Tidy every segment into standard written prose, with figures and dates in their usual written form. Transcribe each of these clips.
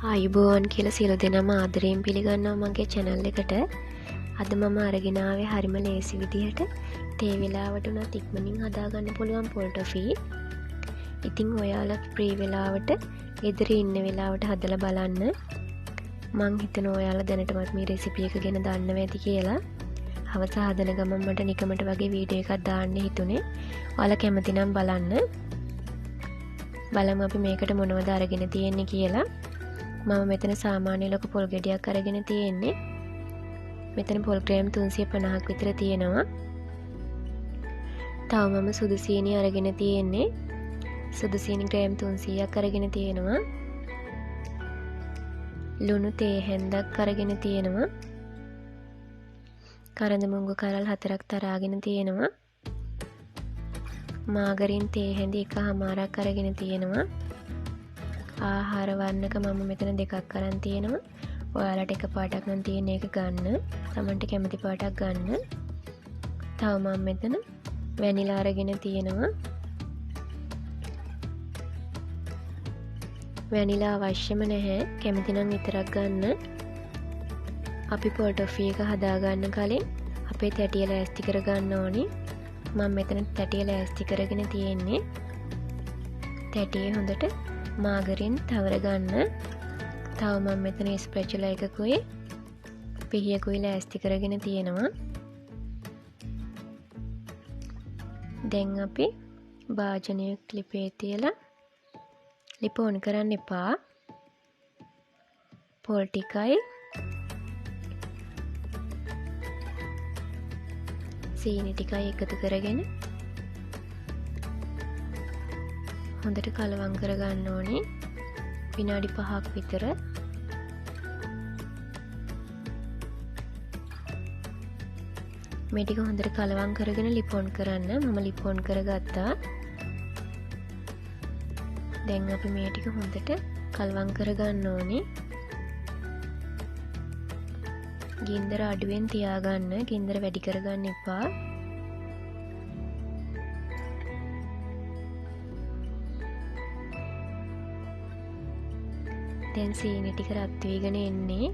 ආයුබෝවන් කියලා සියලු දෙනාම ආදරයෙන් පිළිගන්නවා මගේ channel එකට. අද මම අරගෙන ආවේ හරිම ලේසි විදිහට තේ වෙලාවට උනත් ඉක්මනින් හදාගන්න පුළුවන් පොල් ටොෆී. ඉතින් ඔයාලා ෆ්‍රී වෙලාවට ගෙදර ඉන්න වෙලාවට හදලා බලන්න. මං හිතනවා ඔයාලා දැනටමත් මේ රෙසිපි එක ගැන දන්නව ඇති කියලා. හවස හදන ගමන් මට නිකමට වගේ වීඩියෝ එකක් දාන්න හිතුනේ. ඔයාලා කැමති නම් බලන්න. බලමු අපි මේකට මොනවද අරගෙන තියෙන්නේ කියලා. මම මෙතන සාමාන්‍ය ලොකු පොල් ගෙඩියක් අරගෙන තියෙන්නේ. මෙතන පොල් ග්‍රෑම් 350ක් විතර තියෙනවා. තව මම සුදු සීනි අරගෙන තියෙන්නේ. සුදු සීනි ග්‍රෑම් 300ක් අරගෙන තියෙනවා. ලුණු තේ හැන්දක් අරගෙන තියෙනවා. කරඳ මුංගු කරල් 4ක් තරාගෙන තියෙනවා. මාගරින් තේ හැඳි 1/2ක් අරගෙන තියෙනවා. ආහාර වර්ණක මම මෙතන 2ක් අරන් තියෙනවා. ඔයාලට එක පාටක් නම් තියෙන එක ගන්න. තමන්ට කැමති පාටක් ගන්න. තව මම මෙතන වැනිලා අරගෙන තියෙනවා. වැනිලා අවශ්‍යම නැහැ. කැමති නම් විතරක් ගන්න. අපි පොල් ටොෆී එක හදා ගන්න කලින් අපේ තැටිය ලෑස්ති කර ගන්න ඕනි. මම මෙතන තැටිය ලෑස්ති කරගෙන තියෙන්නේ. තැටියේ හොඳට මාගරින් තවර ගන්න. තව මම මෙතන ස්පැචුලා එකකුයි පිහියකුයි ලෑස්ති කරගෙන තියෙනවා. දැන් අපි භාජනය ක්ලිපේ තියලා ලිප ඔන් කරන්න එපා. පොල් ටිකයි සීනි ටිකයි එකතු කරගෙන හොඳට කලවම් කරගන්න ඕනේ. විනාඩි 5ක් විතර. මේ ටික හොඳට කලවම් කරගෙන ලිපොන් කරන්න. මම ලිපොන් කරගත්තා. දැන් අපි මේ ටික හොඳට කලවම් කරගන්න ඕනේ. ගින්දර අඩුවෙන් තියාගන්න. ගින්දර වැඩි කරගන්න එපා. දැන් සීනි ටික රත් වීගෙන එන්නේ.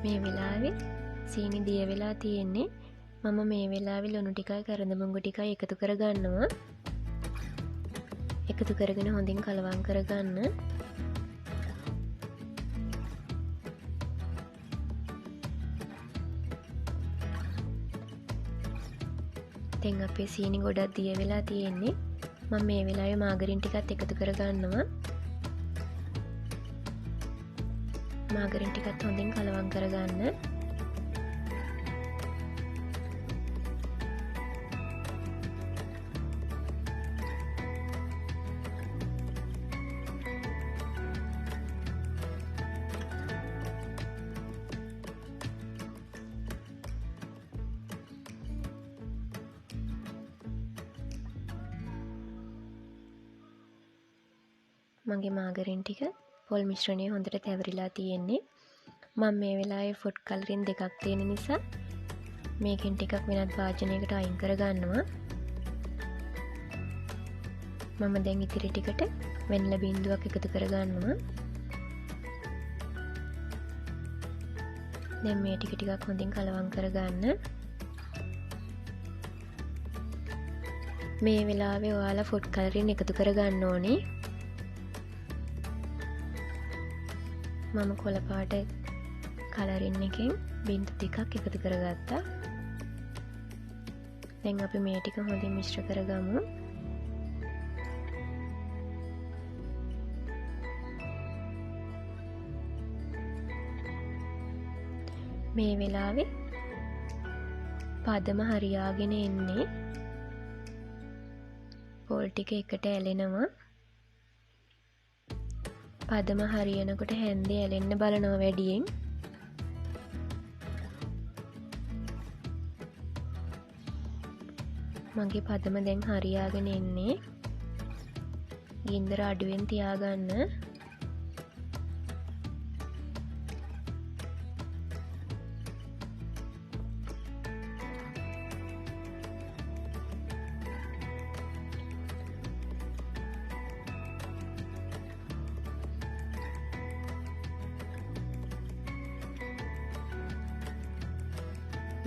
මේ වෙලාවේ සීනි දිය වෙලා තියෙන්නේ. මම මේ වෙලාවේ ලුණු ටිකයි කරඳ මුංගු ටිකයි එකතු කරගන්නවා. එකතු කරගෙන හොඳින් කලවම් කරගන්න. දැන් අපේ සීනි ගොඩක් දිය වෙලා තියෙන්නේ. මම මේ වෙලාවේ මාගරින් ටිකත් එකතු කරගන්නවා. මාගරින් ටිකත් හොඳින් කලවම් කරගන්න. මගේ මාගරින් ටික පොල් මිශ්‍රණය හොඳට තැවරිලා තියෙන්නේ. මම මේ වෙලාවේ ෆුඩ් කලරින් 2ක් තියෙන නිසා මේකෙන් ටිකක් වෙනත් වාජනයකට අයින් කරගන්නවා. මම දැන් ඉතිරි ටිකට වැනිලා බින්දුවක් එකතු කරගන්නවා. දැන් මේ ටික ටිකක් හොඳින් කලවම් කරගන්න. මේ වෙලාවේ ඔයාලා ෆුඩ් කලරින් එකතු කරගන්න ඕනේ. මම කොළ පාට කලරින් එකෙන් බින්දු ටිකක් එකතු කරගත්තා. දැන් අපි මේ ටික හොඳින් මිශ්‍ර කරගමු. මේ වෙලාවේ පදම හරියාගෙන එන්නේ. පොල් ටික එකට ඇලෙනවා. පදම හරියනකොට හැන්දේ ඇලෙන්න බලනවා වැඩියෙන්. මගේ පදම දැන් හරියාගෙන එන්නේ. ගින්දර අඩුවෙන් තියාගන්න.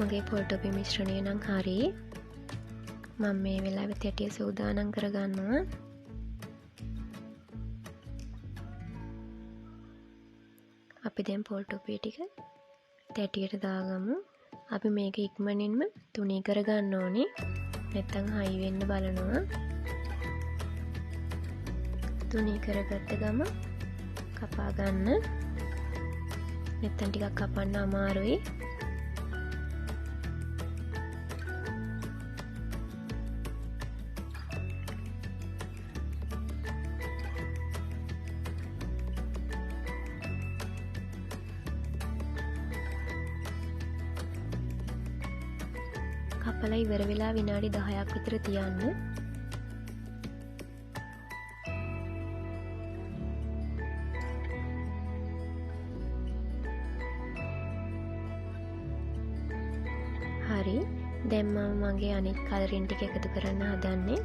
මගේ පොල් ටොෆී මිශ්‍රණය නම් හරි. මම මේ වෙලාවේ තැටිය සූදානම් කරගන්නවා. අපි දැන් පොල් ටොෆී ටික තැටියට දාගමු. අපි මේක ඉක්මනින්ම තුනී කරගන්න ඕනේ. නැත්තම් හයි වෙන්න බලනවා. තුනී කරගත්ත ගම කපා ගන්න. නැත්තම් ටිකක් කපන්න අමාරුයි. කපලා ඉවර වෙලා විනාඩි 10ක් විතර තියන්න. හරි. දැන් මම මගේ අනිත් කලරින් ටික එකතු කරන්න හදන්නේ.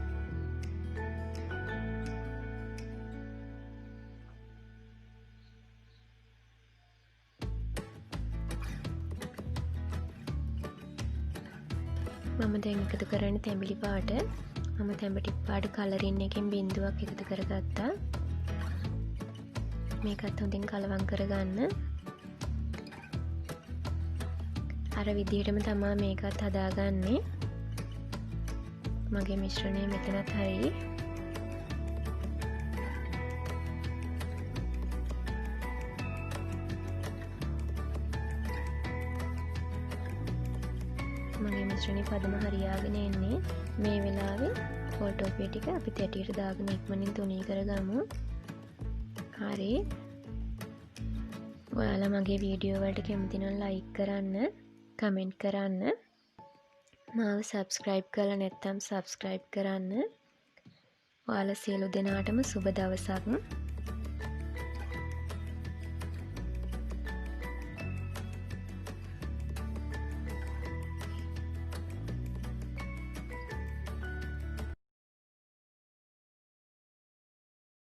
මම දැන් එකතු කරන්නේ තැඹිලි පාට. මම තැඹිලි පාට කලරින් එකෙන් බිඳුවක් එකතු කරගත්තා. මේකත් හොඳින් කලවම් කරගන්න. අර විදිහටම තමයි මේකත් හදාගන්නේ. මගේ මිශ්‍රණය මෙතනත් හරි. මගේ මිශ්‍රණය පදම හරියාගෙන එන්නේ. මේ වෙලාවේ පොල් ටොෆී ටික අපි තැටියට දාගෙන ඉක්මනින් තුනී කරගමු. හරි. ඔයාලා මගේ වීඩියෝ වලට කැමති නම් ලයික් කරන්න, කමෙන්ට් කරන්න. මාව සබ්ස්ක්‍රයිබ් කරලා නැත්නම් සබ්ස්ක්‍රයිබ් කරන්න. ඔයාලා සියලු දෙනාටම සුබ දවසක්.